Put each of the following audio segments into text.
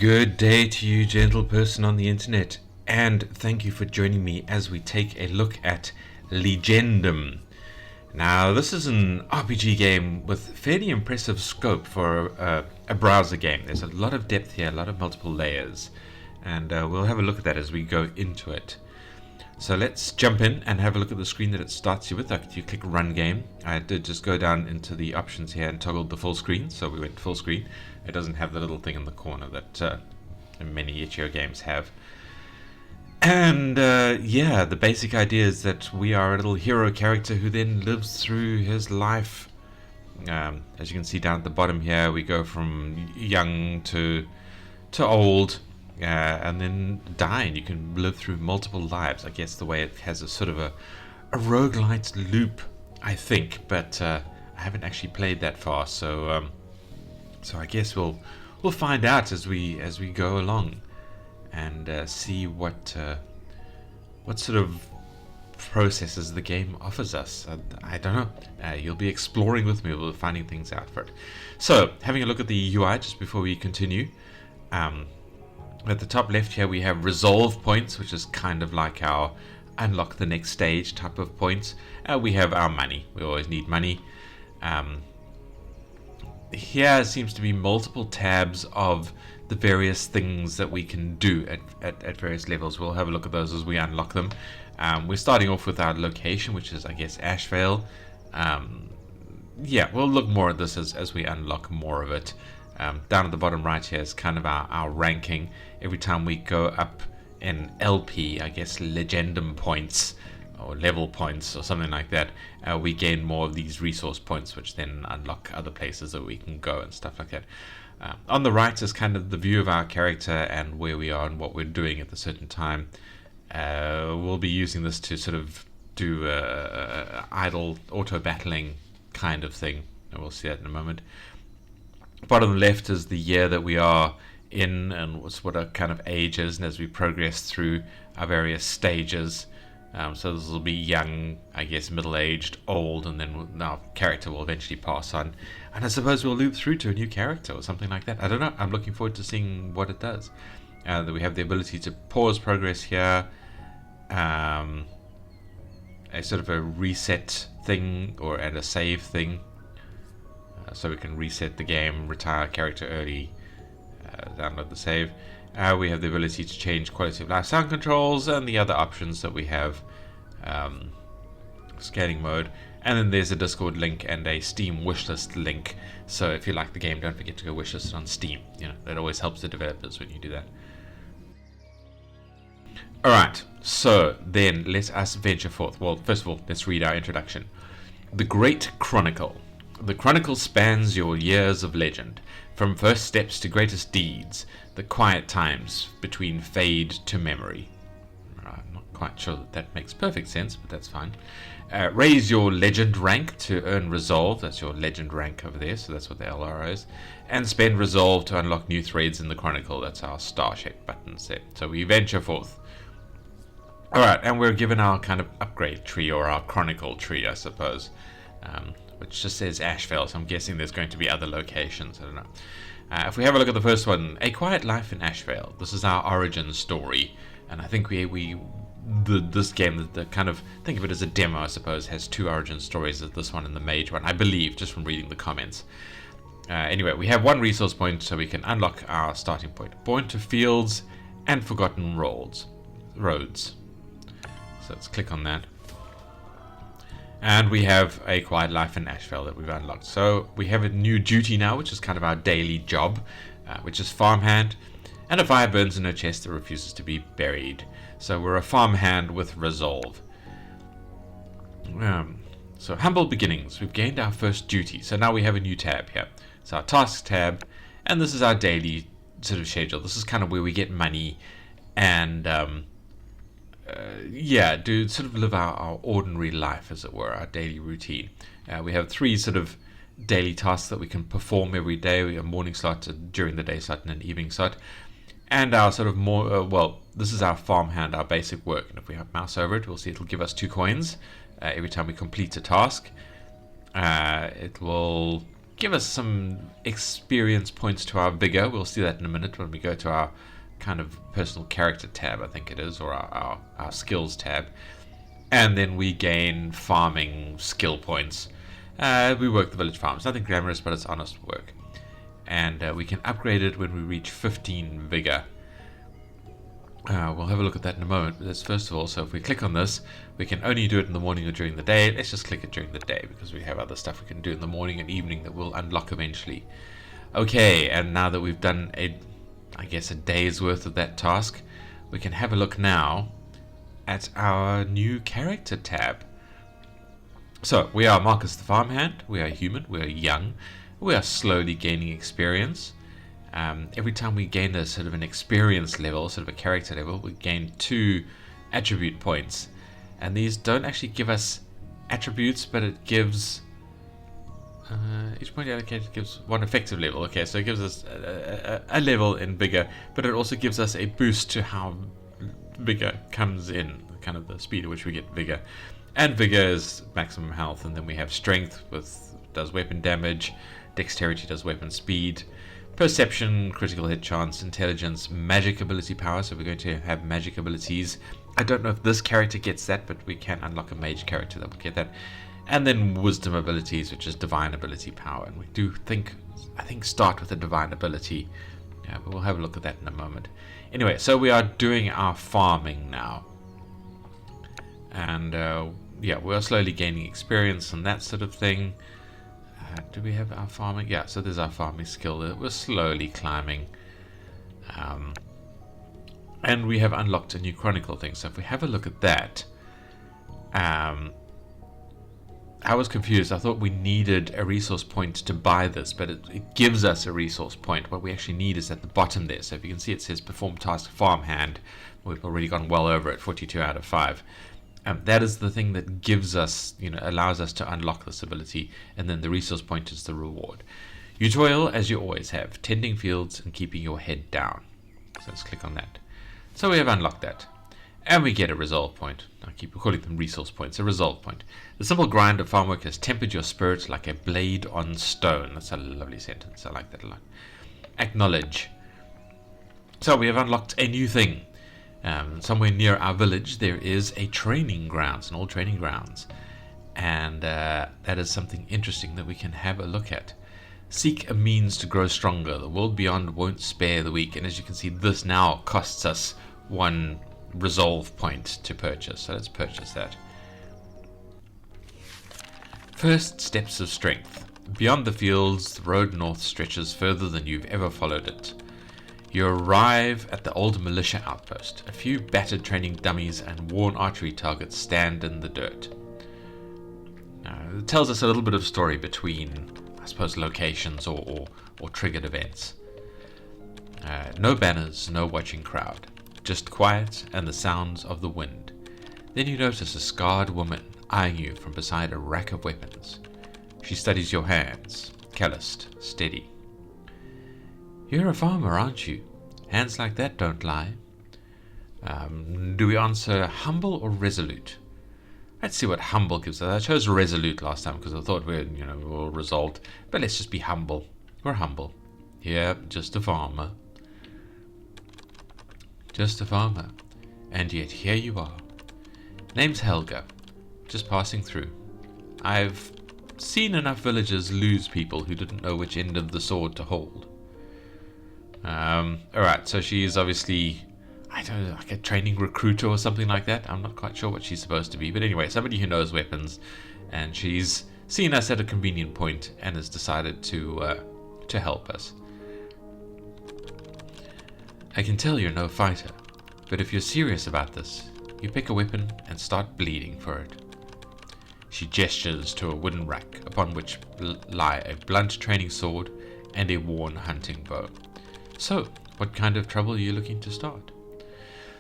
Good day to you, gentle person on the internet, and thank you for joining me as we take a look at Legendum. Now, this is an RPG game with fairly impressive scope for a browser game. There's a lot of depth here, a lot of multiple layers, and we'll have a look at that as we go into it. So let's jump in and have a look at the screen that it starts you with. You click Run Game. I did just go down into the options here and toggled the full screen, so we went full screen. It doesn't have the little thing in the corner that many itch.io games have. And yeah, the basic idea is that we are a little hero character who then lives through his life. As you can see down at the bottom here, we go from young to old. And then die, and you can live through multiple lives. I guess the way it has a sort of a roguelite loop, I think, but I haven't actually played that far, so I guess we'll find out as we go along and see what sort of processes the game offers us. I don't know. You'll be exploring with me. We'll be finding things out for it. So, having a look at the UI just before we continue. At the top left here we have resolve points, which is kind of like our unlock the next stage type of points. We have our money. We always need money. Here seems to be multiple tabs of the various things that we can do at various levels. We'll have a look at those as we unlock them. We're starting off with our location, which is, I guess, Ashvale. Yeah, we'll look more at this as we unlock more of it. Down at the bottom right here is kind of our ranking. Every time we go up in LP, I guess Legendum points or level points or something like that, we gain more of these resource points, which then unlock other places that we can go and stuff like that. On the right is kind of the view of our character and where we are and what we're doing at a certain time. We'll be using this to sort of do idle auto battling kind of thing, and we'll see that in a moment. Bottom left is the year that we are in and what our kind of age is, and as we progress through our various stages. So this will be young, I guess, middle-aged, old, and then our character will eventually pass on. And I suppose we'll loop through to a new character or something like that. I don't know. I'm looking forward to seeing what it does. That we have the ability to pause progress here. A sort of a reset thing and a save thing. So we can reset the game, retire character early, download the save. We have the ability to change quality of life sound controls and the other options that we have. Scanning mode. And then there's a Discord link and a Steam wishlist link. So if you like the game, don't forget to go wishlist it on Steam. You know, that always helps the developers when you do that. Alright, so then let us venture forth. Well, first of all, let's read our introduction. The Great Chronicle. The chronicle spans your years of legend, from first steps to greatest deeds, the quiet times between fade to memory. I'm not quite sure that makes perfect sense, but that's fine. Raise your legend rank to earn resolve. That's your legend rank over there, so that's what the LR is. And spend resolve to unlock new threads in the chronicle. That's our star-shaped button set. So we venture forth. Alright, and we're given our kind of upgrade tree, or our chronicle tree, I suppose. Which just says Ashvale, so I'm guessing there's going to be other locations. I don't know. If we have a look at the first one, A Quiet Life in Ashvale. This is our origin story, and I think this game, the kind of, think of it as a demo, I suppose, has two origin stories. This one and the mage one, I believe, just from reading the comments. Anyway, we have one resource point, so we can unlock our starting point. Born to Fields and Forgotten Roads. So let's click on that. And we have A Quiet Life in Ashvale that we've unlocked. So we have a new duty now, which is kind of our daily job, which is farmhand. And a fire burns in her chest that refuses to be buried. So we're a farmhand with resolve. So humble beginnings. We've gained our first duty. So now we have a new tab here. So our tasks tab. And this is our daily sort of schedule. This is kind of where we get money and yeah, do sort of live our ordinary life, as it were, our daily routine. We have three sort of daily tasks that we can perform every day. We have a morning slot, during the day slot, and an evening slot. And our sort of more, well, this is our farmhand, our basic work. And if we have mouse over it, we'll see it'll give us 2 coins every time we complete a task. It will give us some experience points to our vigor. We'll see that in a minute when we go to our kind of personal character tab, I think it is, or our skills tab. And then we gain farming skill points. We work the village farms. Nothing glamorous, but it's honest work. And we can upgrade it when we reach 15 vigor. We'll have a look at that in a moment. But that's first of all, so if we click on this, we can only do it in the morning or during the day. Let's just click it during the day because we have other stuff we can do in the morning and evening that we'll unlock eventually. Okay, and now that we've done I guess a day's worth of that task, we can have a look now at our new character tab. So we are Marcus the farmhand. We are human. We are young. We are slowly gaining experience. Every time we gain a sort of an experience level, sort of a character level, we gain 2 attribute points. And these don't actually give us attributes, but it gives each point allocated gives 1 effective level. Okay, so it gives us a level in vigor, but it also gives us a boost to how vigor comes in, kind of the speed at which we get vigor. And vigor is maximum health, and then we have strength, does weapon damage, dexterity does weapon speed, perception, critical hit chance, intelligence, magic ability power. So we're going to have magic abilities. I don't know if this character gets that, but we can unlock a mage character that will get that. And then wisdom abilities, which is divine ability power. And we do I think start with a divine ability. Yeah, but we'll have a look at that in a moment. Anyway, so we are doing our farming now. And yeah, we're slowly gaining experience and that sort of thing. Do we have our farming? Yeah, so there's our farming skill. We're slowly climbing. And we have unlocked a new chronicle thing. So if we have a look at that, I was confused. I thought we needed a resource point to buy this, but it gives us a resource point. What we actually need is at the bottom there. So if you can see, it says perform task farmhand. We've already gone well over it, 42 out of 5. That is the thing that gives us, allows us to unlock this ability, and then the resource point is the reward. You toil as you always have, tending fields and keeping your head down. So let's click on that. So we have unlocked that. And we get a resolve point. I keep calling them resource points, a resolve point. The simple grind of farm work has tempered your spirit like a blade on stone. That's a lovely sentence. I like that a lot. Acknowledge. So we have unlocked a new thing. Somewhere near our village there is a training grounds, an old training grounds. And that is something interesting that we can have a look at. Seek a means to grow stronger. The world beyond won't spare the weak. And as you can see, this now costs us 1 resolve point to purchase. So let's purchase that. First steps of strength. Beyond the fields, the road north stretches further than you've ever followed it. You arrive at the old militia outpost. A few battered training dummies and worn archery targets stand in the dirt. It tells us a little bit of story between, I suppose, locations or triggered events. No banners, no watching crowd. Just quiet and the sounds of the wind. Then you notice a scarred woman eyeing you from beside a rack of weapons. She studies your hands, calloused, steady. You're a farmer, aren't you? Hands like that don't lie. Do we answer humble or resolute? Let's see what humble gives us. I chose resolute last time because I thought we'll result. But let's just be humble. We're humble. Yeah, just a farmer. Just a farmer. And yet here you are. Name's Helga. Just passing through. I've seen enough villagers lose people who didn't know which end of the sword to hold. Alright, so she's obviously, I don't know, like a training recruiter or something like that. I'm not quite sure what she's supposed to be. But anyway, somebody who knows weapons. And she's seen us at a convenient point and has decided to help us. I can tell you're no fighter, but if you're serious about this, you pick a weapon and start bleeding for it. She gestures to a wooden rack upon which lie a blunt training sword and a worn hunting bow. So, what kind of trouble are you looking to start?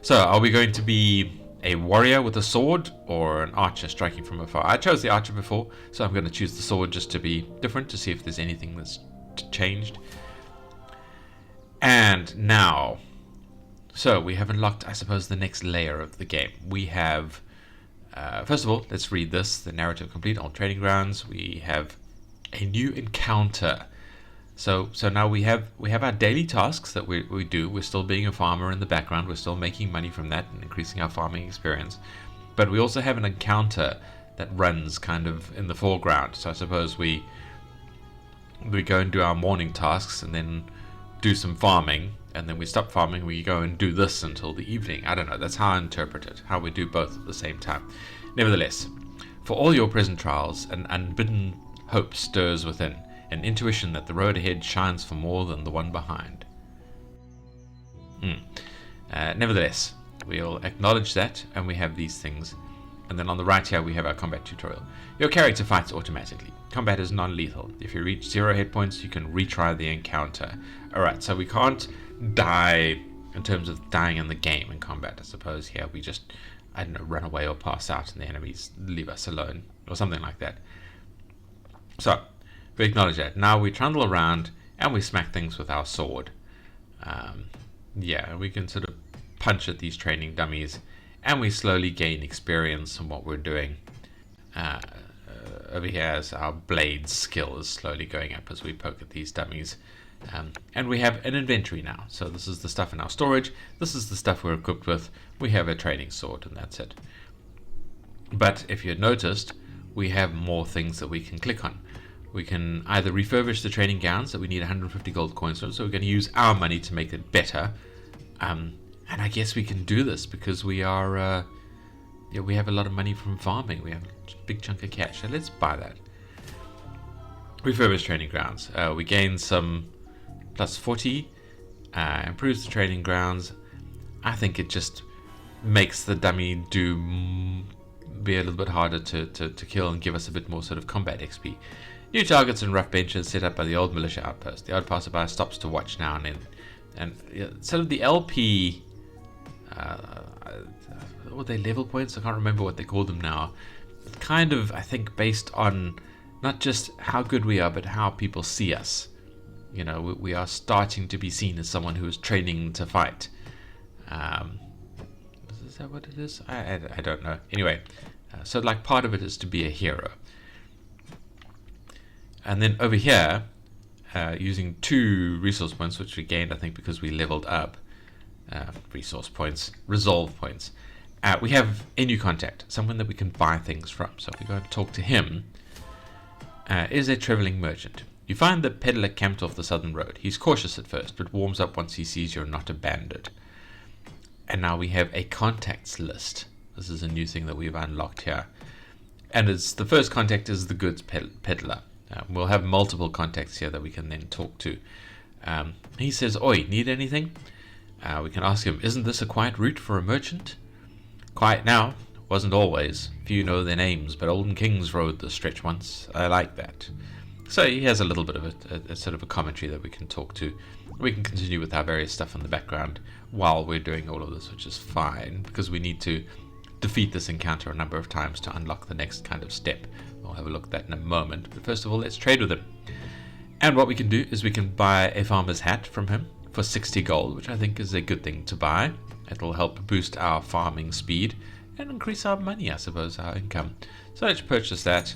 So, are we going to be a warrior with a sword or an archer striking from afar? I chose the archer before, so I'm going to choose the sword just to be different, to see if there's anything that's changed. And now, so we have unlocked, I suppose, the next layer of the game. We have, first of all, let's read this, the narrative complete on training grounds. We have a new encounter. So now we have our daily tasks that we do. We're still being a farmer in the background. We're still making money from that and increasing our farming experience. But we also have an encounter that runs kind of in the foreground. So I suppose we go and do our morning tasks and then do some farming, and then we stop farming, we go and do this until the evening. I don't know, that's how I interpret it, how we do both at the same time. Nevertheless, for all your present trials, an unbidden hope stirs within, an intuition that the road ahead shines for more than the one behind. Nevertheless, we'll acknowledge that, and we have these things. And then on the right here we have our combat tutorial. Your character fights automatically. Combat is non-lethal. If you reach 0 hit points, you can retry the encounter. Alright, so we can't die in terms of dying in the game in combat. I suppose here we just, I don't know, run away or pass out and the enemies leave us alone or something like that. So we acknowledge that. Now we trundle around and we smack things with our sword. Yeah, we can sort of punch at these training dummies, and we slowly gain experience in what we're doing. Over here as our blade skill is slowly going up as we poke at these dummies. And we have an inventory now. So this is the stuff in our storage. This is the stuff we're equipped with. We have a training sword, and that's it. But if you had noticed, we have more things that we can click on. We can either refurbish the training gowns that we need 150 gold coins for, so we're going to use our money to make it better. And I guess we can do this because we are, we have a lot of money from farming. We have a big chunk of cash. So let's buy that. Refurbish training grounds. We gain some plus 40. Improves the training grounds. I think it just makes the dummy be a little bit harder to kill and give us a bit more sort of combat XP. New targets and rough benches set up by the old militia outpost. The odd passerby stops to watch now and then. And sort of the LP, what they level points? I can't remember what they call them now. Kind of, I think, based on not just how good we are, but how people see us. You know, we are starting to be seen as someone who is training to fight. Is that what it is? I don't know. Anyway, so like part of it is to be a hero. And then over here, using 2 resource points, which we gained, I think, because we leveled up. Resource points, resolve points. We have a new contact, someone that we can buy things from. So if we go and talk to him, is a traveling merchant. You find the peddler camped off the southern road. He's cautious at first, but warms up once he sees you're not a bandit. And now we have a contacts list. This is a new thing that we've unlocked here. And it's the first contact is the goods peddler. We'll have multiple contacts here that we can then talk to. He says, "Oi, need anything?" We can ask him, "Isn't this a quiet route for a merchant?" Quiet now, wasn't always. Few know their names, but olden kings rode the stretch once. I like that. So he has a little bit of a sort of a commentary that we can talk to. We can continue with our various stuff in the background while we're doing all of this, which is fine, because we need to defeat this encounter a number of times to unlock the next kind of step. We'll have a look at that in a moment, but first of all, let's trade with him. And what we can do is we can buy a farmer's hat from him for 60 gold, which I think is a good thing to buy. It'll help boost our farming speed and increase our money, I suppose, our income. So let's purchase that.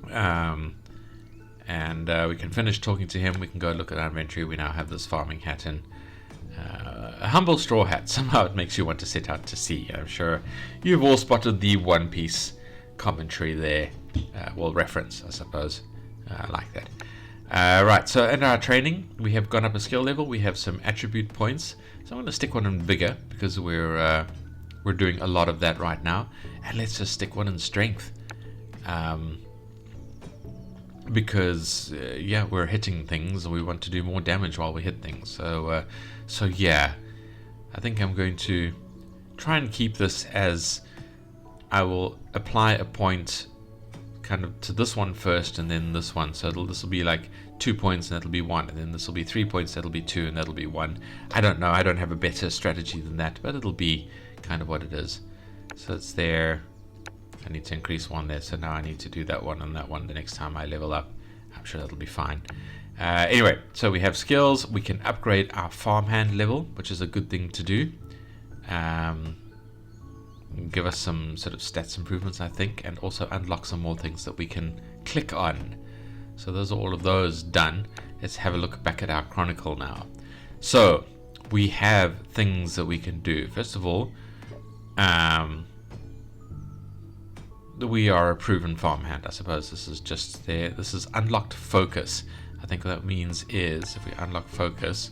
And we can finish talking to him. We can go look at our inventory. We now have this farming hat in. A humble straw hat. Somehow it makes you want to set out to sea. I'm sure you've all spotted the One Piece commentary there. Well, reference, I suppose. I like that. Right, so in our training, we have gone up a skill level. We have some attribute points. So I'm going to stick one in vigor because we're doing a lot of that right now. And let's just stick one in strength. Because yeah, we're hitting things and we want to do more damage while we hit things. So yeah, I think I'm going to try and keep this as I will apply a point kind of to this one first and then this one. So this will be like 2 points and that'll be 1, and then this will be 3 points, that'll be 2, and that'll be 1. I don't know, I don't have a better strategy than that, but it'll be kind of what it is. So it's there. I need to increase 1 there, so now I need to do that one and that one the next time I level up. I'm sure that'll be fine. Anyway, so we have skills. We can upgrade our farmhand level, which is a good thing to do. Give us some sort of stats improvements, I think, and also unlock some more things that we can click on. So those are all of those done. Let's have a look back at our chronicle now. So we have things that we can do. First of all, we are a proven farmhand. I suppose this is just there. This is unlocked focus. I think what that means is if we unlock focus,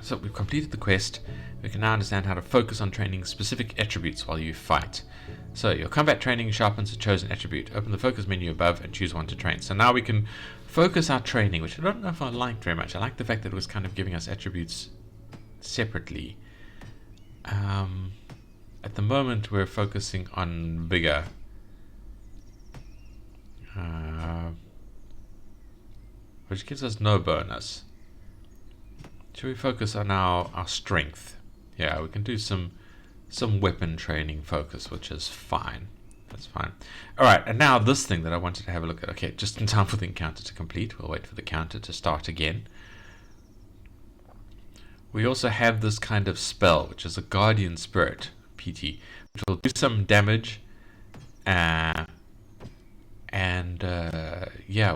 so we've completed the quest. We can now understand how to focus on training specific attributes while you fight. So your combat training sharpens a chosen attribute. Open the focus menu above and choose one to train. So now we can focus our training, which I don't know if I liked very much. I like the fact that it was kind of giving us attributes separately. At the moment we're focusing on vigor. Which gives us no bonus. Should we focus on our strength? Yeah, we can do some weapon training focus, which is fine. That's fine. Alright, and now this thing that I wanted to have a look at. Okay, just in time for the encounter to complete. We'll wait for the counter to start again. We also have this kind of spell, which is a Guardian Spirit, PT, which will do some damage. Yeah,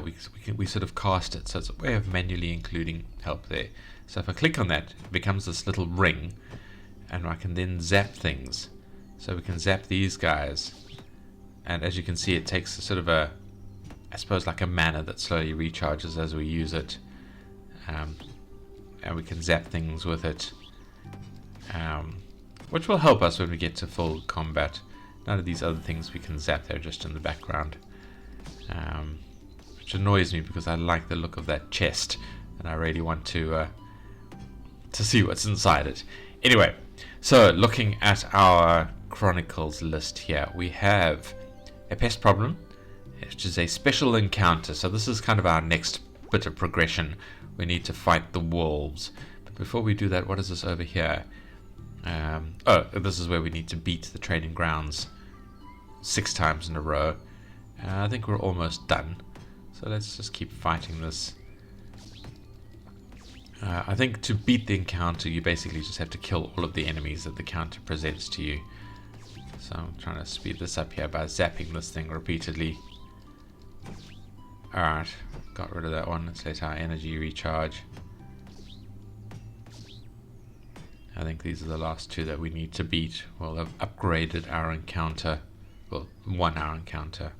we sort of cast it. So it's a way of manually including help there. So if I click on that, it becomes this little ring, and I can then zap things. So we can zap these guys, and as you can see, it takes a sort of a, I suppose, like a mana that slowly recharges as we use it, and we can zap things with it, which will help us when we get to full combat. None of these other things we can zap, they're just in the background, which annoys me because I like the look of that chest, and I really want to see what's inside it. Anyway, so looking at our Chronicles list here, we have a pest problem, which is a special encounter. So this is kind of our next bit of progression. We need to fight the wolves. But before we do that, what is this over here? Oh, this is where we need to beat the training grounds 6 times in a row. I think we're almost done. So let's just keep fighting this. I think to beat the encounter, you basically just have to kill all of the enemies that the counter presents to you. So I'm trying to speed this up here by zapping this thing repeatedly. Alright, got rid of that one. Let's let our energy recharge. I think these are the last 2 that we need to beat. We'll have upgraded our encounter. Well, 1 hour encounter.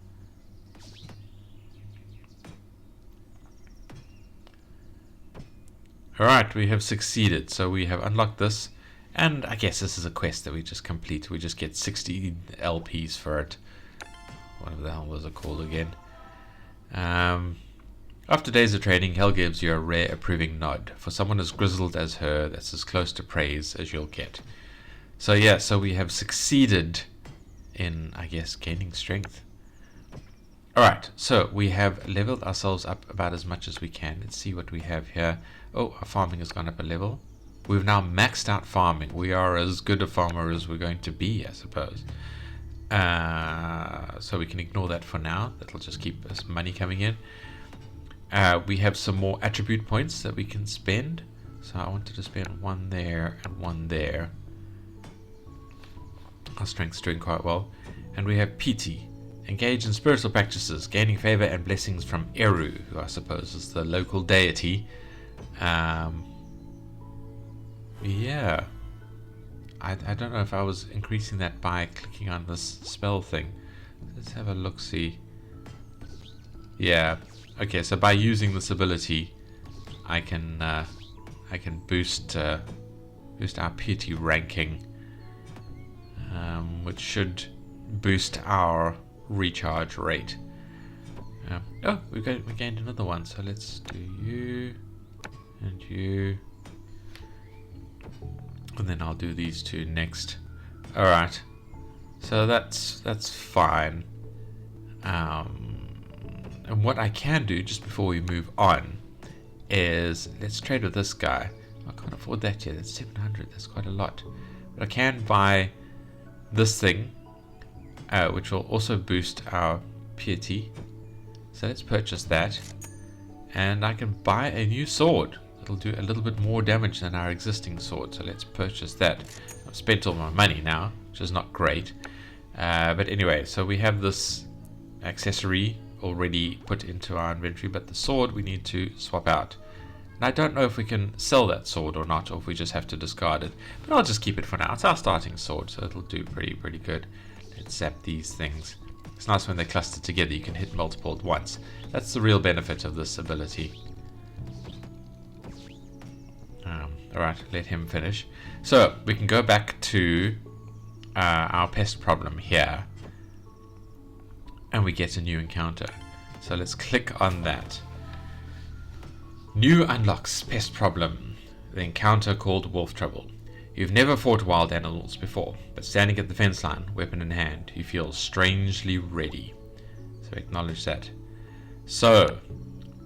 Alright, we have succeeded. So we have unlocked this. And I guess this is a quest that we just complete. We just get 60 LPs for it. Whatever the hell was it called again? After days of training, Hell gives you a rare approving nod. For someone as grizzled as her, that's as close to praise as you'll get. So yeah, so we have succeeded in, I guess, gaining strength. Alright, so we have leveled ourselves up about as much as we can. Let's see what we have here. Oh, our farming has gone up a level. We've now maxed out farming. We are as good a farmer as we're going to be, I suppose. So we can ignore that for now. That'll just keep us money coming in. We have some more attribute points that we can spend. So I wanted to spend 1 there and 1 there. Our strength's doing quite well. And we have PT. Engage in spiritual practices, gaining favor and blessings from Eru, who I suppose is the local deity. Yeah. I don't know if I was increasing that by clicking on this spell thing. Let's have a look-see. Yeah. Okay, so by using this ability, I can boost our PT ranking, which should boost our recharge rate. Oh, we gained another one. So let's do you and you. And then I'll do these 2 next. Alright. So that's fine. And what I can do just before we move on is let's trade with this guy. I can't afford that yet. That's 700. That's quite a lot. But I can buy this thing, which will also boost our piety. So let's purchase that. And I can buy a new sword. It'll do a little bit more damage than our existing sword, so let's purchase that. I've spent all my money now, which is not great. But anyway, so we have this accessory, already put into our inventory, but the sword we need to swap out. And I don't know if we can sell that sword or not, or if we just have to discard it. But I'll just keep it for now. It's our starting sword, so it'll do pretty good. Let's zap these things. It's nice when they cluster together, you can hit multiple at once. That's the real benefit of this ability. Alright, let him finish. So, we can go back to our pest problem here. And we get a new encounter. So let's click on that. New unlocks pest problem. The encounter called wolf trouble. You've never fought wild animals before, but standing at the fence line, weapon in hand, you feel strangely ready. So acknowledge that. So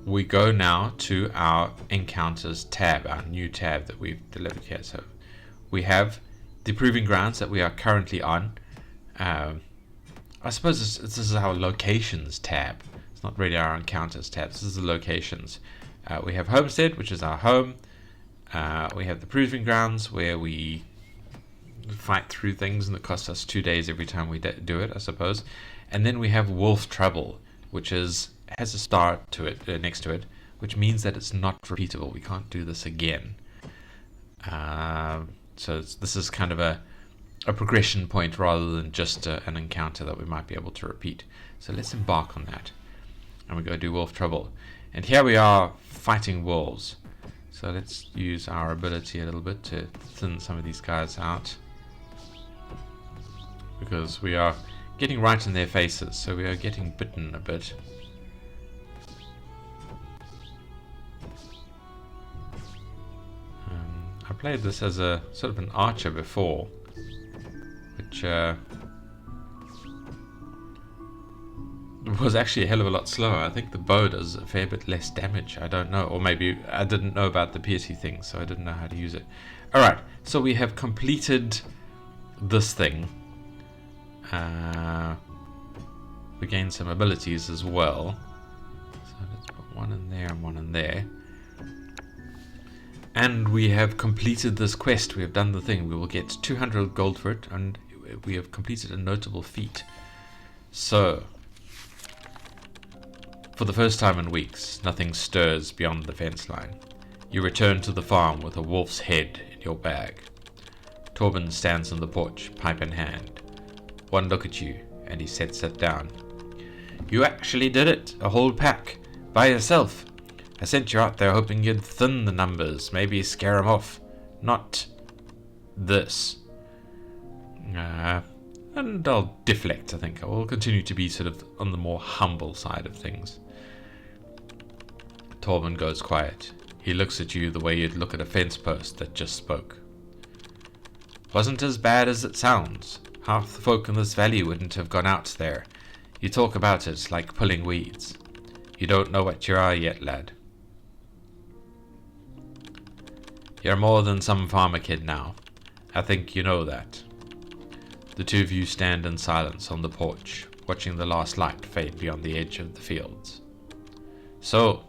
we go now to our encounters tab, our new tab that we've delivered here. So we have the proving grounds that we are currently on. I suppose this is our locations tab. It's not really our encounters tab. This is the locations. We have Homestead, which is our home. We have the proving grounds where we fight through things, and it costs us 2 days every time we do it, I suppose. And then we have Wolf Trouble, which has a star to it next to it, which means that it's not repeatable. We can't do this again. So this is kind of a progression point rather than just an encounter that we might be able to repeat. So let's embark on that. And we go do Wolf Trouble. And here we are fighting wolves. So let's use our ability a little bit to thin some of these guys out. Because we are getting right in their faces, so we are getting bitten a bit. I played this as a sort of an archer before, which was actually a hell of a lot slower. I think the bow does a fair bit less damage. I don't know, or maybe I didn't know about the piety thing, so I didn't know how to use it. Alright, so we have completed this thing. We gained some abilities as well. So let's put one in there and one in there. And we have completed this quest. We have done the thing. We will get 200 gold for it, and we have completed a notable feat. So, for the first time in weeks, nothing stirs beyond the fence line. You return to the farm with a wolf's head in your bag. Torben stands on the porch, pipe in hand. One look at you, and he sets it down. You actually did it, a whole pack, by yourself. I sent you out there hoping you'd thin the numbers, maybe scare them off. Not this. And I'll deflect, I think. I will continue to be sort of on the more humble side of things. Torben goes quiet. He looks at you the way you'd look at a fence post that just spoke. Wasn't as bad as it sounds. Half the folk in this valley wouldn't have gone out there. You talk about it like pulling weeds. You don't know what you are yet, lad. You're more than some farmer kid now. I think you know that. The two of you stand in silence on the porch, watching the last light fade beyond the edge of the fields. So,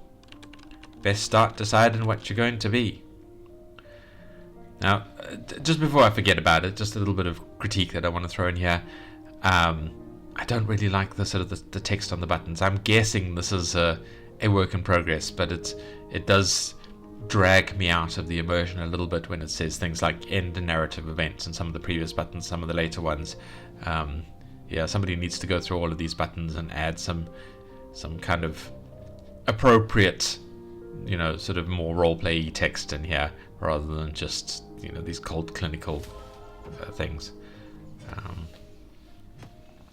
best start deciding what you're going to be. Now, just before I forget about it, just a little bit of critique that I want to throw in here. I don't really like the sort of the text on the buttons. I'm guessing this is a work in progress, but it does drag me out of the immersion a little bit when it says things like end a narrative event, and some of the previous buttons, some of the later ones. Yeah, somebody needs to go through all of these buttons and add some kind of appropriate, sort of more roleplay text in here, rather than just these cold clinical things.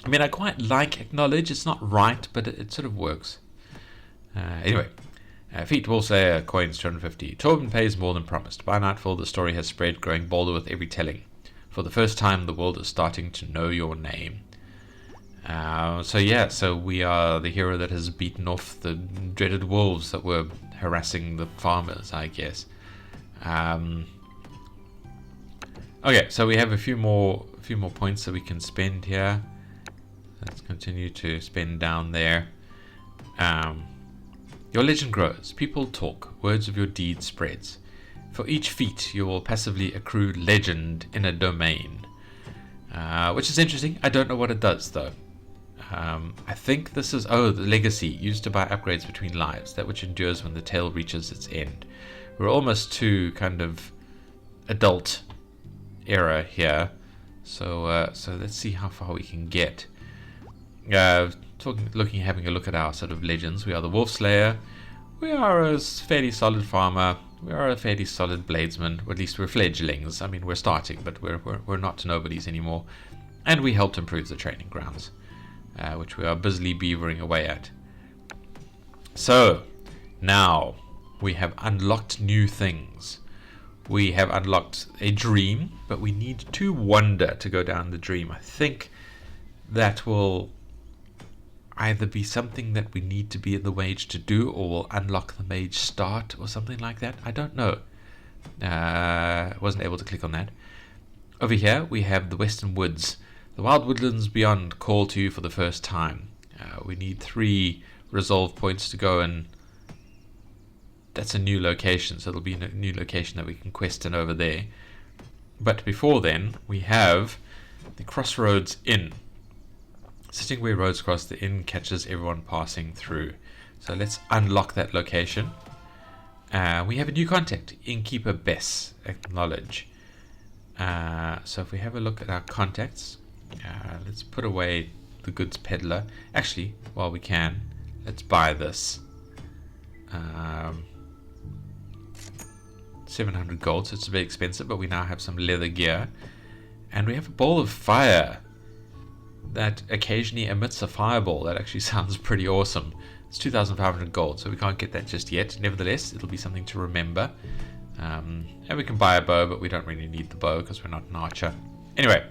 I mean, I quite like acknowledge. It's not right, but it sort of works. Anyway. Feet Wolfslayer, coins 250. Torben pays more than promised. By nightfall, the story has spread, growing bolder with every telling. For the first time, the world is starting to know your name. So we are the hero that has beaten off the dreaded wolves that were harassing the farmers, I guess. Okay, so we have a few more points that we can spend here. Let's continue to spend down there. Your legend grows, people talk, words of your deeds spreads. For each feat, you will passively accrue legend in a domain. Which is interesting. I don't know what it does, though. I think this is, the legacy, used to buy upgrades between lives, that which endures when the tale reaches its end. We're almost to kind of adult era here, so let's see how far we can get. Having a look at our sort of legends. We are the Wolf Slayer. We are a fairly solid farmer. We are a fairly solid bladesman, or at least we're fledglings. I mean, we're starting, but we're not nobodies anymore. And we helped improve the training grounds, which we are busily beavering away at. So, now we have unlocked new things. We have unlocked a dream, but we need to wander to go down the dream. I think that will either be something that we need to be in the mage to do, or will unlock the mage start, or something like that. I don't know. Wasn't able to click on that. Over here we have the Western Woods. The wild woodlands beyond call to you for the first time. We need 3 resolve points to go, and that's a new location, so there'll be a new location that we can question over there. But before then, we have the Crossroads Inn. Sitting where roads cross, the inn catches everyone passing through. So let's unlock that location. We have a new contact, Innkeeper Bess. Acknowledge. So if we have a look at our contacts, let's put away the goods peddler. Actually, while we can, let's buy this. 700 gold, so it's a bit expensive, but we now have some leather gear. And we have a ball of fire that occasionally emits a fireball. That actually sounds pretty awesome. It's 2,500 gold, so we can't get that just yet. Nevertheless, it'll be something to remember. And we can buy a bow, but we don't really need the bow because we're not an archer. Anyway,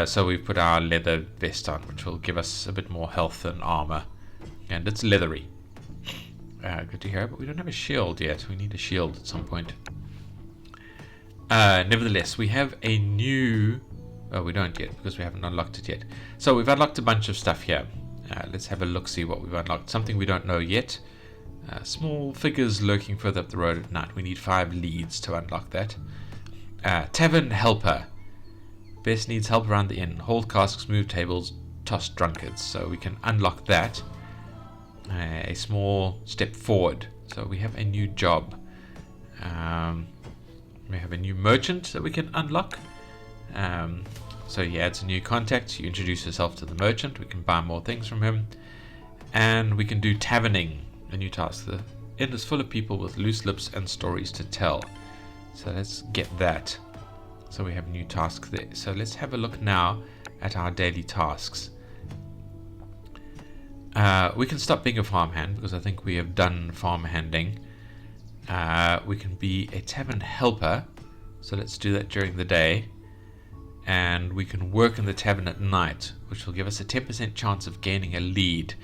so we've put our leather vest on, which will give us a bit more health and armor. And it's leathery. Good to hear, but we don't have a shield yet. We need a shield at some point. Nevertheless, we have a new... Oh, we don't yet, because we haven't unlocked it yet. So we've unlocked a bunch of stuff here. Let's have a look, see what we've unlocked. Something we don't know yet. Small figures lurking further up the road at night. We need 5 leads to unlock that. Tavern Helper. Best needs help around the inn. Hold casks, move tables, toss drunkards. So we can unlock that. A small step forward. So we have a new job. We have a new merchant that we can unlock. So he adds a new contact. You introduce yourself to the merchant. We can buy more things from him. And we can do taverning, a new task. The inn is full of people with loose lips and stories to tell. So let's get that. So we have a new task there. So let's have a look now at our daily tasks. We can stop being a farmhand because I think we have done farmhanding. We can be a tavern helper. So let's do that during the day. And we can work in the tavern at night, which will give us a 10% chance of gaining a lead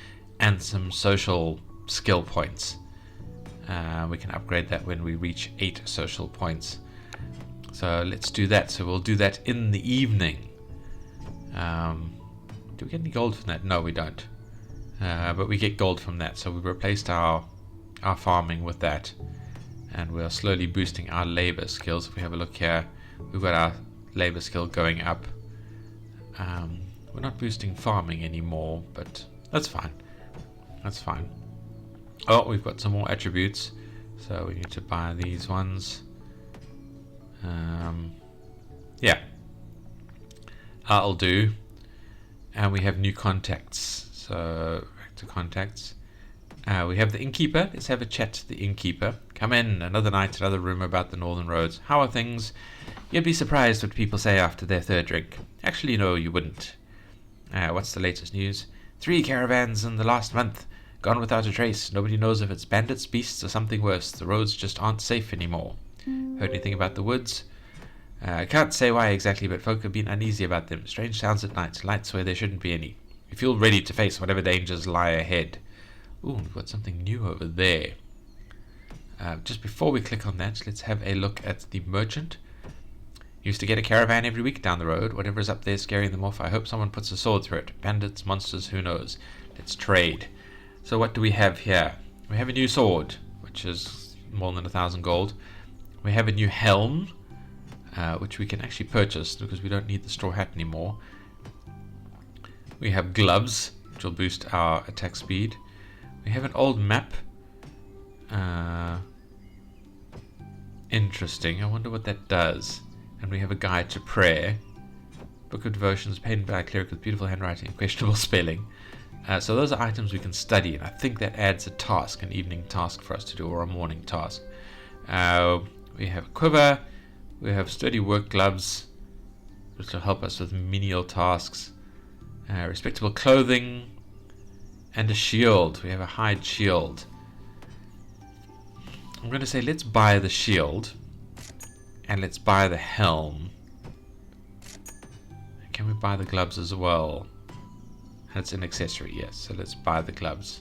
and some social skill points. We can upgrade that when we reach 8 social points. So let's do that. So we'll do that in the evening. Do we get any gold from that? No, we don't. But we get gold from that. So we replaced our farming with that. And we are slowly boosting our labor skills. If we have a look here, we've got our labor skill going up. We're not boosting farming anymore, but that's fine. That's fine. Oh, we've got some more attributes, so we need to buy these ones. Yeah, that'll do. And we have new contacts, so back to contacts. We have the innkeeper. Let's have a chat to the innkeeper. Come in, another night, another rumor about the northern roads. How are things? You'd be surprised what people say after their 3rd drink. Actually, no, you wouldn't. What's the latest news? 3 caravans in the last month. Gone without a trace. Nobody knows if it's bandits, beasts, or something worse. The roads just aren't safe anymore. Heard anything about the woods? I can't say why exactly, but folk have been uneasy about them. Strange sounds at night. Lights where there shouldn't be any. You feel ready to face whatever dangers lie ahead. Ooh, we've got something new over there. Just before we click on that, let's have a look at the merchant. Used to get a caravan every week down the road. Whatever is up there scaring them off, I hope someone puts a sword through it. Bandits, monsters, who knows. Let's trade. So what do we have here? We have a new sword, which is more than 1,000 gold. We have a new helm, which we can actually purchase because we don't need the straw hat anymore. We have gloves, which will boost our attack speed. We have an old map. Interesting. I wonder what that does. And we have a guide to prayer. Book of Devotions, painted by a cleric with beautiful handwriting and questionable spelling. So those are items we can study, and I think that adds a task, an evening task for us to do, or a morning task. We have a quiver. We have sturdy work gloves, which will help us with menial tasks. Respectable clothing. And a shield. We have a hide shield. I'm going to say let's buy the shield. And let's buy the helm. Can we buy the gloves as well? And it's an accessory, yes. So let's buy the gloves.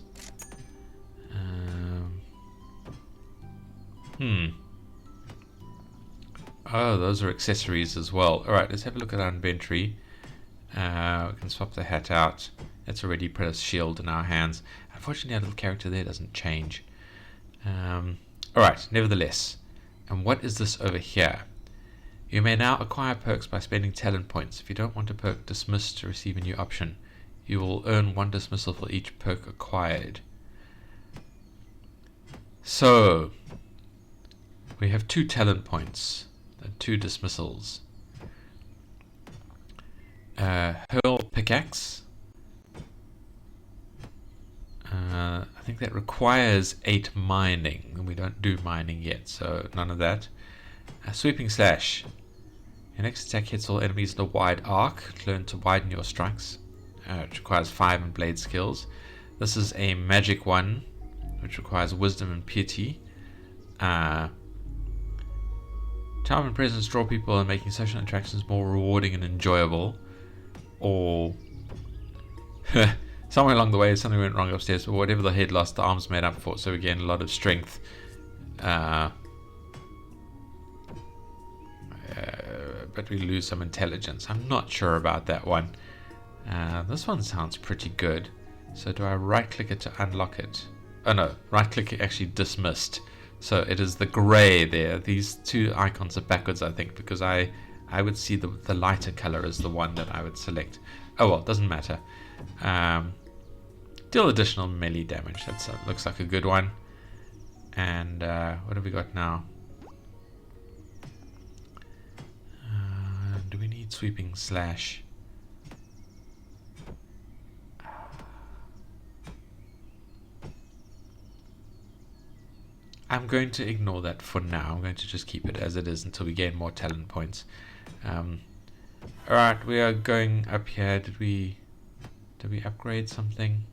Oh, those are accessories as well. Alright, let's have a look at our inventory. We can swap the hat out. It's already put a shield in our hands. Unfortunately, our little character there doesn't change. Alright, nevertheless. And what is this over here? You may now acquire perks by spending talent points. If you don't want a perk dismissed to receive a new option, you will earn 1 dismissal for each perk acquired. So, we have 2 talent points and 2 dismissals. Hurl pickaxe. I think that requires 8 mining, and we don't do mining yet, so none of that. Sweeping slash. Your next attack hits all enemies in a wide arc. Learn to widen your strikes. It requires 5 and blade skills. This is a magic one, which requires wisdom and piety. Charm and presence draw people and making social interactions more rewarding and enjoyable. Or somewhere along the way something went wrong upstairs, but whatever the head lost, the arms made up for, so we gain a lot of strength. But we lose some intelligence. I'm not sure about that one. This one sounds pretty good. So do I right click it to unlock it? Oh no, right click it actually dismissed. So it is the grey there. These 2 icons are backwards, I think, because I would see the lighter color as the one that I would select. Oh well, doesn't matter. Deal additional melee damage. That looks like a good one. And what have we got now? Do we need sweeping slash? I'm going to ignore that for now. I'm going to just keep it as it is until we gain more talent points. Alright, we are going up here. Did we upgrade something?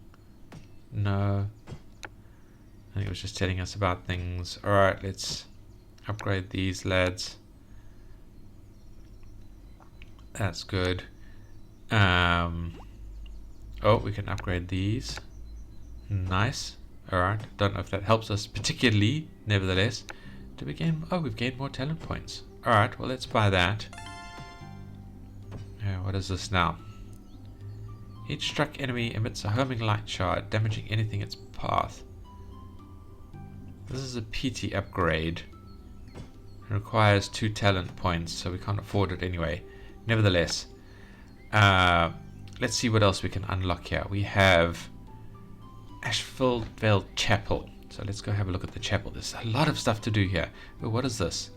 No. I think it was just telling us about things. Alright, let's upgrade these lads. That's good. Oh, we can upgrade these. Nice. Alright, don't know if that helps us particularly. Nevertheless, do we gain? Oh, we've gained more talent points. Alright, well, let's buy that. What is this now? Each struck enemy emits a homing light shard, damaging anything in its path. This is a PT upgrade. It requires 2 talent points, so we can't afford it anyway. Nevertheless, let's see what else we can unlock here. We have Ashfield Vale Chapel. So let's go have a look at the chapel. There's a lot of stuff to do here. But what is this?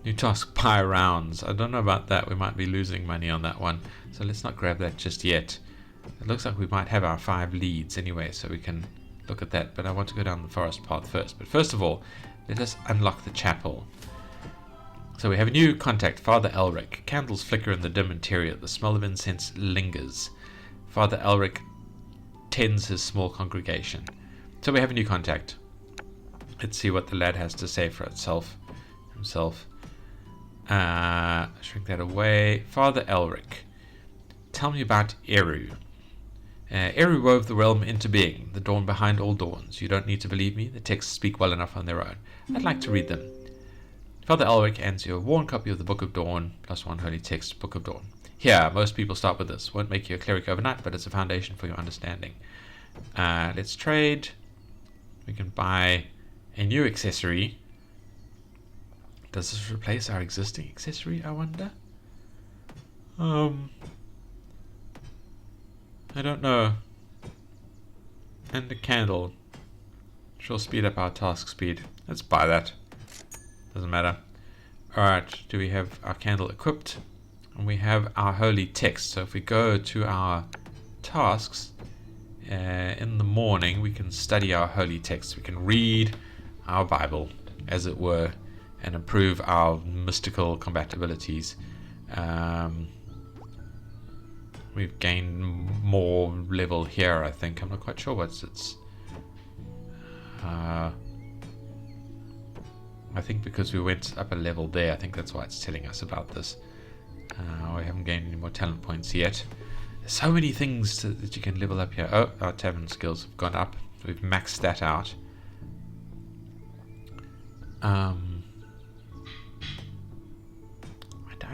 New task, buy rounds. I don't know about that. We might be losing money on that one. So let's not grab that just yet. It looks like we might have our 5 leads anyway, so we can look at that. But I want to go down the forest path first. But first of all, let us unlock the chapel. So we have a new contact, Father Elric. Candles flicker in the dim interior. The smell of incense lingers. Father Elric tends his small congregation. So we have a new contact. Let's see what the lad has to say for himself. Shrink that away. Father Elric, tell me about Eru. Eru wove the realm into being, the dawn behind all dawns. You don't need to believe me. The texts speak well enough on their own. I'd like to read them. Father Elric hands you a worn copy of the Book of Dawn, plus 1 holy text, Book of Dawn. Here, most people start with this. Won't make you a cleric overnight, but it's a foundation for your understanding. Let's trade. We can buy a new accessory. Does this replace our existing accessory, I wonder? I don't know. And a candle. She'll speed up our task speed. Let's buy that. Doesn't matter. Alright, do we have our candle equipped? And we have our holy text. So if we go to our tasks, in the morning we can study our holy text. We can read our Bible, as it were, and improve our mystical compatibilities. We've gained more level here, I think. I'm not quite sure what's its... I think because we went up a level there, I think that's why it's telling us about this. We haven't gained any more talent points yet. There's so many things that you can level up here. Oh, our tavern skills have gone up. We've maxed that out. I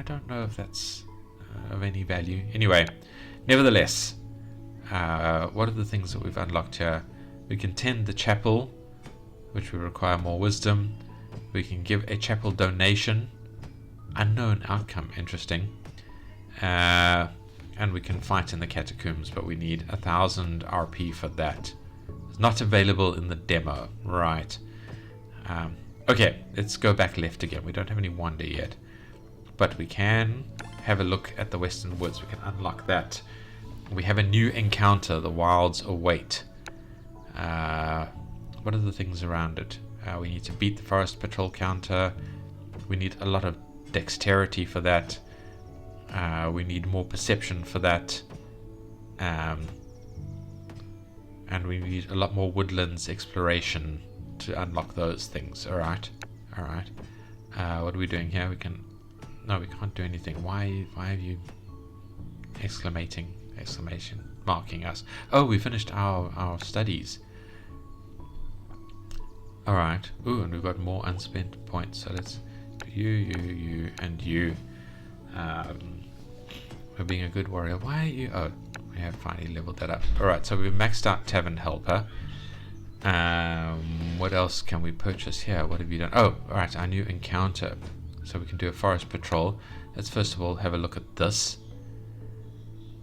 don't know if that's of any value. Anyway, nevertheless, what are the things that we've unlocked here? We can tend the chapel, which will require more wisdom. We can give a chapel donation. Unknown outcome, interesting. And we can fight in the catacombs, but we need 1,000 RP for that. It's not available in the demo. Right. Okay, let's go back left again. We don't have any wonder yet. But we can have a look at the Western Woods. We can unlock that. We have a new encounter. The wilds await. What are the things around it? We need to beat the forest patrol counter. We need a lot of dexterity for that. We need more perception for that. And we need a lot more woodlands exploration to unlock those things. Alright. Alright. What are we doing here? We can... No, we can't do anything. Why have you... exclamation marking us? Oh, we finished our studies. Alright. Ooh, and we've got more unspent points. So let's do you, and you. We're being a good warrior. Why are you... Oh, we have finally leveled that up. Alright, so we've maxed out Tavern Helper. What else can we purchase here? What have you done? Oh, alright, our new encounter. So we can do a forest patrol. Let's first of all have a look at this.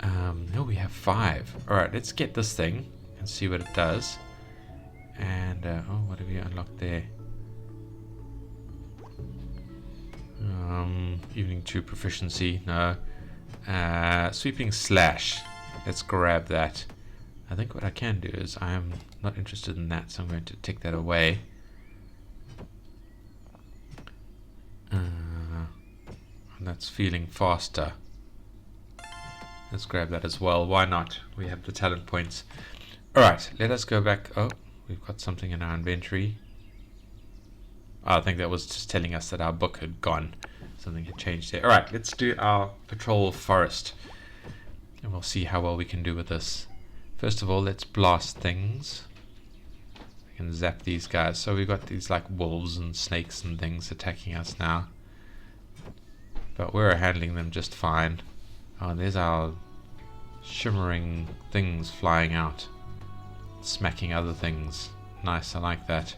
Oh, we have 5. Alright, let's get this thing and see what it does. And, oh, what have you unlocked there? Evening 2 proficiency, no. Sweeping slash. Let's grab that. I think what I can do is I am not interested in that, so I'm going to take that away. And that's feeling faster. Let's grab that as well. Why not? We have the talent points. Alright, let us go back. Oh, we've got something in our inventory. Oh, I think that was just telling us that our book had gone. Something had changed there. Alright, let's do our patrol forest. And we'll see how well we can do with this. First of all, let's blast things. We can zap these guys. So we've got these like wolves and snakes and things attacking us now. But we're handling them just fine. Oh, there's our shimmering things flying out. Smacking other things. Nice, I like that.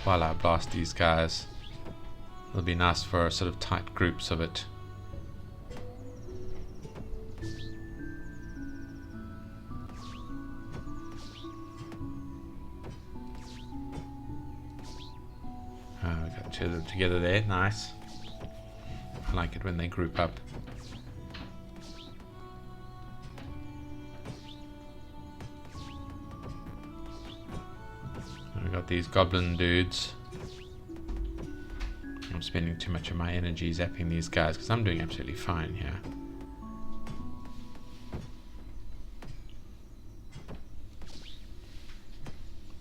While I blast these guys. It'll be nice for sort of tight groups of it. We got 2 of them together there, nice. I like it when they group up. We got these goblin dudes. I'm spending too much of my energy zapping these guys because I'm doing absolutely fine here.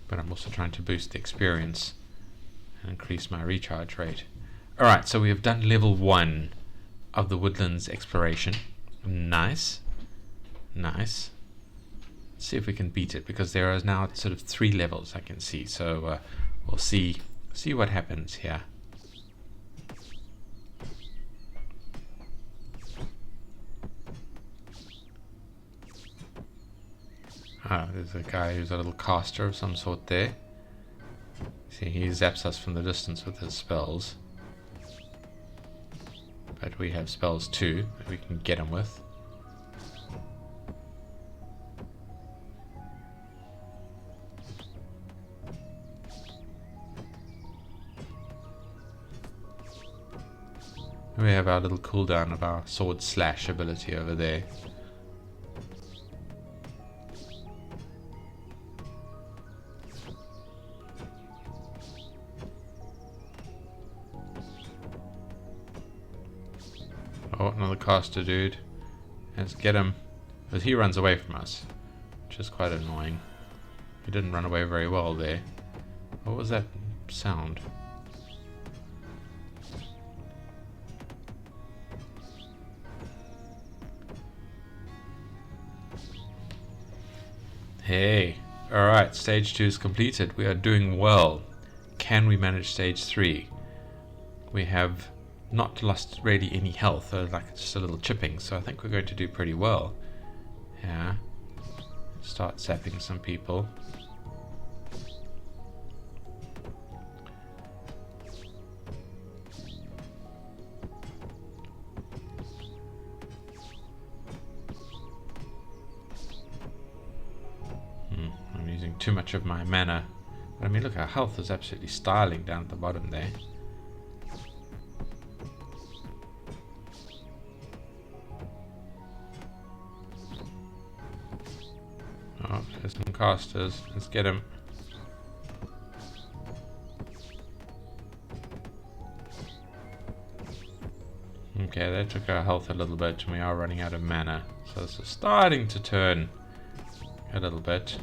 But I'm also trying to boost the experience and increase my recharge rate. Alright, so we have done level 1 of the woodlands exploration. Nice. Nice. Let's see if we can beat it, because there are now sort of 3 levels I can see. So we'll see what happens here. There's a guy who's a little caster of some sort there. See, he zaps us from the distance with his spells. But we have spells too that we can get him with. We have our little cooldown of our sword slash ability over there. Oh, another caster dude. Let's get him. Because he runs away from us, which is quite annoying. He didn't run away very well there. What was that sound? Hey, alright, stage 2 is completed. We are doing well. Can we manage stage 3? We have not lost really any health, like just a little chipping, so I think we're going to do pretty well. Yeah. Start zapping some people. I'm using too much of my mana. But I mean, look, our health is absolutely styling down at the bottom there. Oh, there's some casters. Let's get him. Okay, that took our health a little bit, and we are running out of mana. So this is starting to turn a little bit.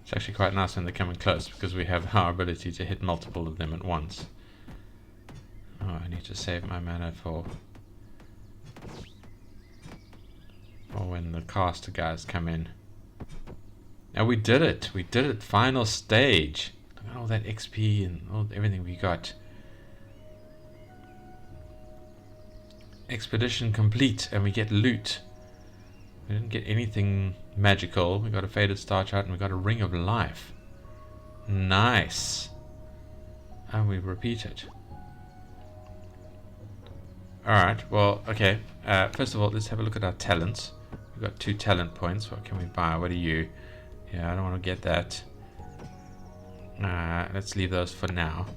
It's actually quite nice when they're coming close, because we have our ability to hit multiple of them at once. Oh, I need to save my mana for when the caster guys come in. Now we did it! We did it! Final stage! Look at all that XP and everything we got. Expedition complete, and we get loot. We didn't get anything magical. We got a faded star chart and we got a ring of life. Nice. And we repeat it. Alright, well, okay. First of all, let's have a look at our talents. We've got 2 talent points. What can we buy? What are you? Yeah, I don't want to get that. Let's leave those for now.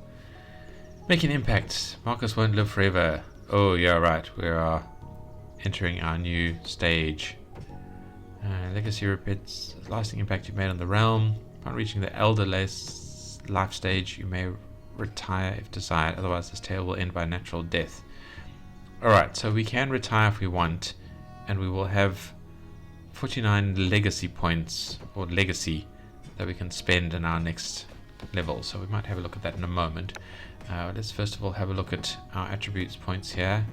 Make an impact. Marcus won't live forever. Oh, yeah, right. We are entering our new stage. Legacy repeats lasting impact you made on the realm. Upon reaching the elder life stage, you may retire if desired. Otherwise, this tale will end by natural death. Alright, so we can retire if we want, and we will have 49 legacy points, or legacy, that we can spend in our next level. So we might have a look at that in a moment. Let's first of all have a look at our attributes points here.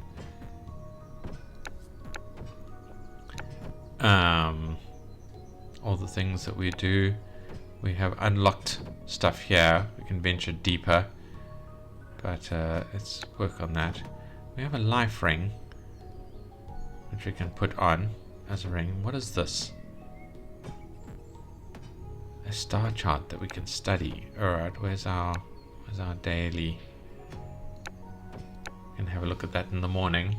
All the things that we do. We have unlocked stuff here. We can venture deeper, but let's work on that. We have a life ring, which we can put on as a ring. What is this? A star chart that we can study. Alright, where's our daily? We can have a look at that in the morning.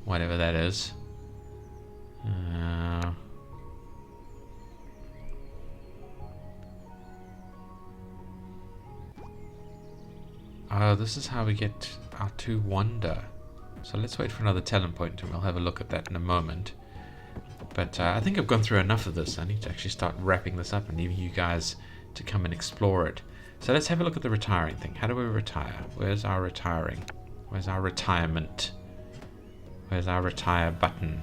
Whatever that is. Oh, this is how we get our 2 wonder. So let's wait for another talent point and we'll have a look at that in a moment. But I think I've gone through enough of this. I need to actually start wrapping this up and leaving you guys to come and explore it. So let's have a look at the retiring thing. How do we retire? Where's our retiring? Where's our retirement? Where's our retire button?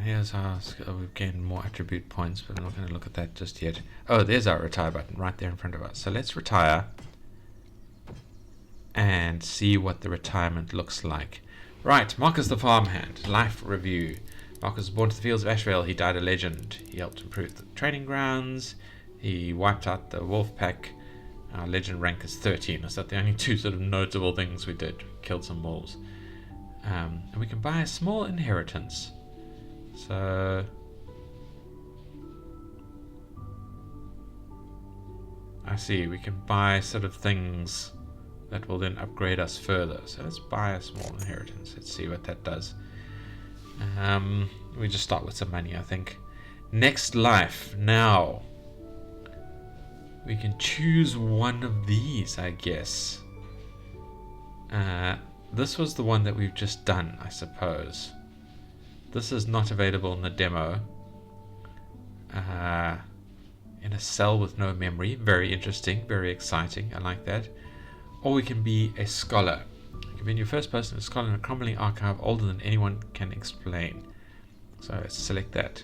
Here's our we've gained more attribute points, but I'm not going to look at that just yet. Oh, there's our retire button right there in front of us. So let's retire and see what the retirement looks like. Right, Marcus the farmhand, life review. Marcus was born to the fields of Ashvale. He died a legend. He helped improve the training grounds. He wiped out the wolf pack. Our legend rank is 13. Is that the only two sort of notable things we did? We killed some wolves. And we can buy a small inheritance. So I see, we can buy sort of things that will then upgrade us further. So let's buy a small inheritance. Let's see what that does. We just start with some money, I think. Next life. Now we can choose one of these, I guess. This was the one that we've just done, I suppose. This is not available in the demo. In a cell with no memory. Very interesting, very exciting. I like that. Or we can be a scholar. You can be your first person, a scholar in a crumbling archive older than anyone can explain. So let's select that.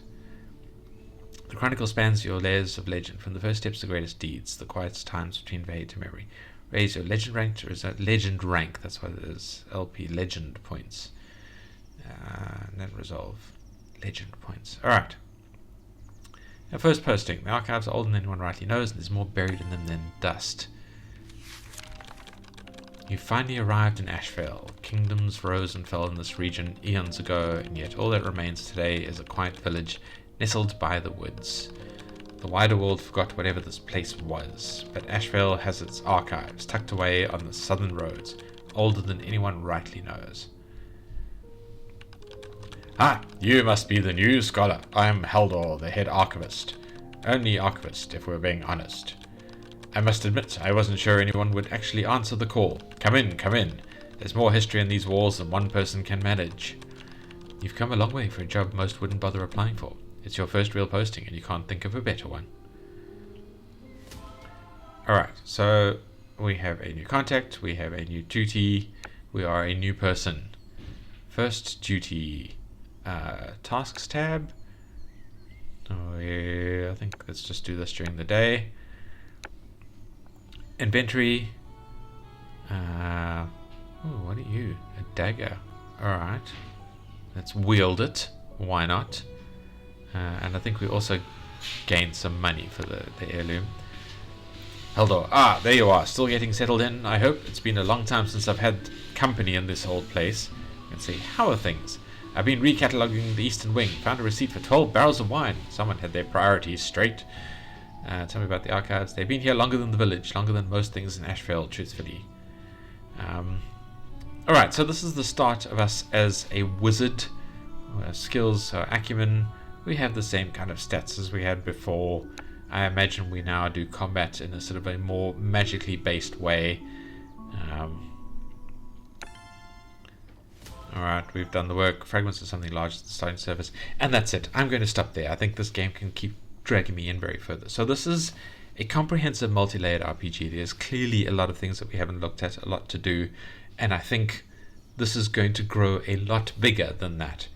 The chronicle spans your layers of legend, from the first steps to the greatest deeds, the quietest times between vague to memory. Raise your legend rank to legend rank. That's what it is. LP legend points. And then resolve legend points. All right. Now, first posting. The archives are older than anyone rightly knows, and there's more buried in them than dust. You finally arrived in Ashvale. Kingdoms rose and fell in this region eons ago, and yet all that remains today is a quiet village nestled by the woods. The wider world forgot whatever this place was, but Ashvale has its archives tucked away on the southern roads, older than anyone rightly knows. Ah, you must be the new scholar. I am Haldor, the head archivist. Only archivist, if we're being honest. I must admit, I wasn't sure anyone would actually answer the call. Come in, come in. There's more history in these walls than one person can manage. You've come a long way for a job most wouldn't bother applying for. It's your first real posting, and you can't think of a better one. Alright, so we have a new contact, we have a new duty, we are a new person. First duty, tasks tab. Oh, yeah, I think let's just do this during the day. Inventory. What are you? A dagger. Alright. Let's wield it. Why not? And I think we also gained some money for the heirloom. Haldor. Ah, there you are. Still getting settled in, I hope. It's been a long time since I've had company in this old place. Let's see. How are things? I've been recataloguing the Eastern Wing. Found a receipt for 12 barrels of wine. Someone had their priorities straight. Tell me about the archives. They've been here longer than the village, longer than most things in Ashvale, truthfully. Alright, so this is the start of us as a wizard. Skills, acumen. We have the same kind of stats as we had before. I imagine we now do combat in a sort of a more magically based way. Alright, we've done the work. Fragments of something large at the starting surface. And that's it. I'm going to stop there. I think this game can keep dragging me in very further. So this is a comprehensive multi-layered RPG. There's clearly a lot of things that we haven't looked at, a lot to do, and I think this is going to grow a lot bigger than that.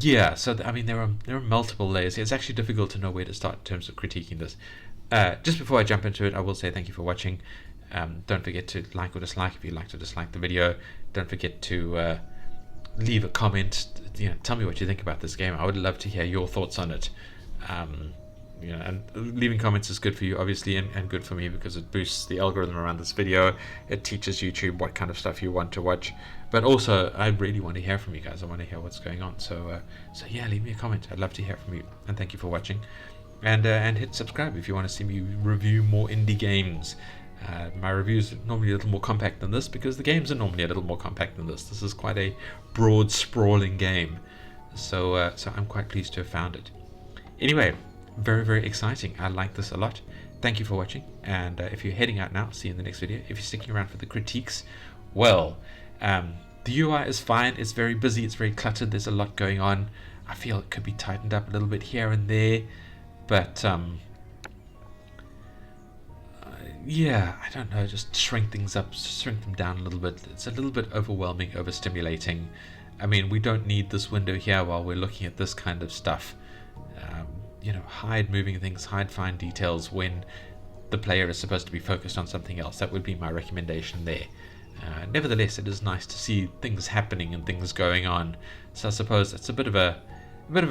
Yeah, so I mean there are multiple layers. It's actually difficult to know where to start in terms of critiquing this. Just before I jump into it, I will say thank you for watching. Don't forget to like or dislike if you liked or disliked the video. Don't forget to leave a comment. Tell me what you think about this game. I would love to hear your thoughts on it. And leaving comments is good for you, obviously, and good for me because it boosts the algorithm around this video. It teaches YouTube what kind of stuff you want to watch. But also, I really want to hear from you guys. I want to hear what's going on. So yeah, leave me a comment. I'd love to hear from you. And thank you for watching. And hit subscribe if you want to see me review more indie games. My reviews are normally a little more compact than this because the games are normally a little more compact than this. This is quite a broad, sprawling game. So I'm quite pleased to have found it. Anyway, very, very exciting. I like this a lot. Thank you for watching. And if you're heading out now, see you in the next video. If you're sticking around for the critiques, well, the UI is fine. It's very busy. It's very cluttered. There's a lot going on. I feel it could be tightened up a little bit here and there. But yeah, I don't know, just shrink things up, shrink them down a little bit. It's a little bit overwhelming, overstimulating. I mean, we don't need this window here while we're looking at this kind of stuff. Hide moving things, hide fine details when the player is supposed to be focused on something else. That would be my recommendation there. Nevertheless, it is nice to see things happening and things going on. So I suppose it's a bit of a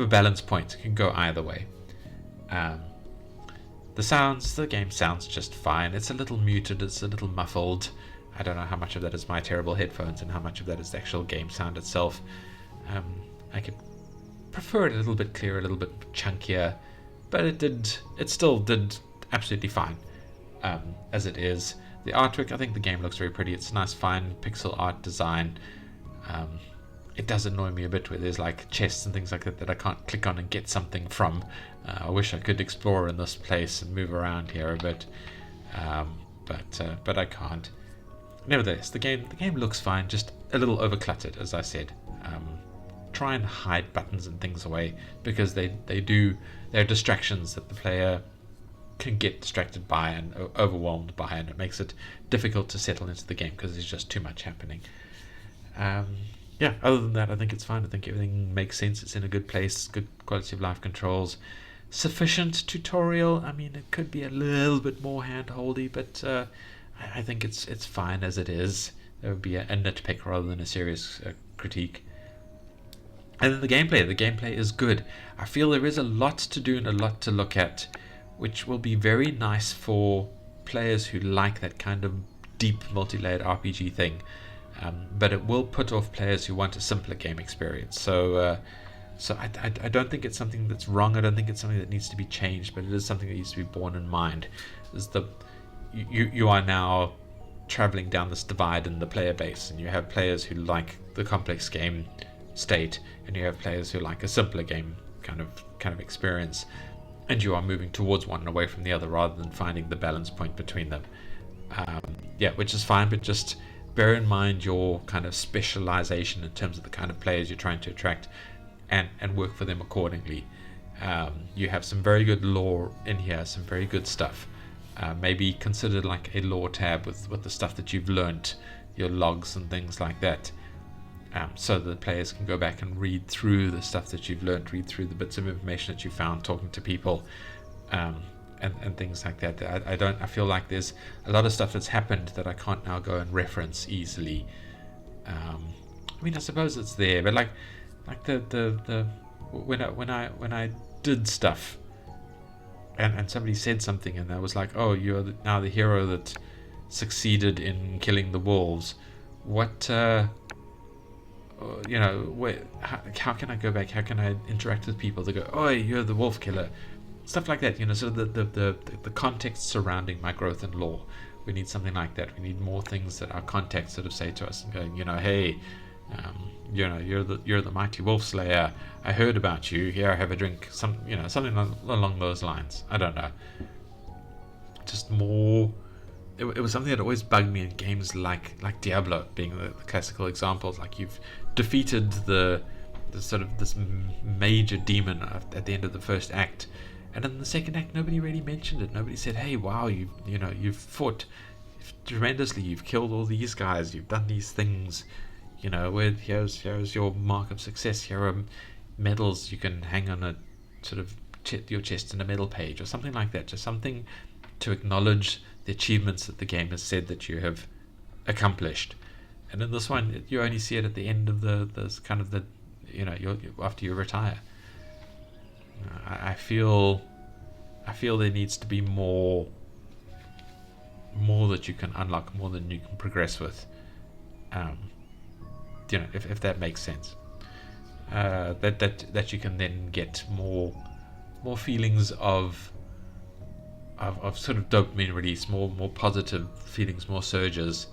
balance point. It can go either way. The game sounds just fine. It's a little muted, it's a little muffled. I don't know how much of that is my terrible headphones and how much of that is the actual game sound itself. I could prefer it a little bit clearer, a little bit chunkier, but it still did absolutely fine as it is. The artwork, I think the game looks very pretty. It's nice, fine pixel art design. It does annoy me a bit where there's like chests and things like that I can't click on and get something from. I wish I could explore in this place and move around here a bit, but I can't. Nevertheless, the game looks fine, just a little overcluttered, as I said. Try and hide buttons and things away, because they're distractions that the player can get distracted by and overwhelmed by, and it makes it difficult to settle into the game because there's just too much happening. Yeah, other than that, I think it's fine. I think everything makes sense. It's in a good place, good quality of life controls, sufficient tutorial. I mean, it could be a little bit more hand-holdy, but I think it's fine as it is. There would be a nitpick rather than a serious critique. And then the gameplay is good. I feel there is a lot to do and a lot to look at, which will be very nice for players who like that kind of deep multi-layered RPG thing. But it will put off players who want a simpler game experience. So I don't think it's something that's wrong. I don't think it's something that needs to be changed, but it is something that needs to be borne in mind. You are now traveling down this divide in the player base, and you have players who like the complex game state, and you have players who like a simpler game kind of experience, and you are moving towards one and away from the other rather than finding the balance point between them. Which is fine, but just bear in mind your kind of specialization in terms of the kind of players you're trying to attract, and work for them accordingly. You have some very good lore in here, some very good stuff. Maybe consider like a lore tab with the stuff that you've learnt, your logs and things like that, so that the players can go back and read through the stuff that you've learnt, read through the bits of information that you found talking to people, and things like that. I feel like there's a lot of stuff that's happened that I can't now go and reference easily. I mean, I suppose it's there, but like when I did stuff, and somebody said something, and I was like, oh, you're now the hero that succeeded in killing the wolves. What how can I go back? How can I interact with people that go, oh, you're the wolf killer? Stuff like that, sort of the context surrounding my growth in lore. We need something like that. We need more things that our context sort of say to us and go, hey, you're the mighty wolf slayer. I heard about you. Here, have a drink. Something along those lines. I don't know. Just more. It was something that always bugged me in games like Diablo, being the classical examples. Like, you've defeated the sort of this major demon at the end of the first act, and in the second act nobody really mentioned it. Nobody said, hey, wow, you've fought tremendously, you've killed all these guys, you've done these things, here's your mark of success, here are medals you can hang on a sort of your chest in a medal page or something like that. Just something to acknowledge the achievements that the game has said that you have accomplished. And in this one, you only see it at the end of after you retire. I feel there needs to be more that you can unlock, more than you can progress with. If that makes sense. That you can then get more feelings of sort of dopamine release, more positive feelings, more surges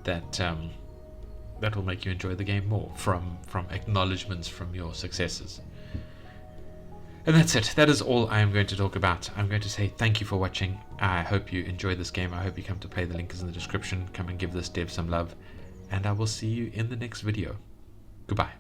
that will make you enjoy the game more from acknowledgements from your successes. And that's it. That is all I am going to talk about. I'm going to say thank you for watching. I hope you enjoy this game. I hope you come to play. The link is in the description. Come and give this dev some love, and I will see you in the next video. Goodbye.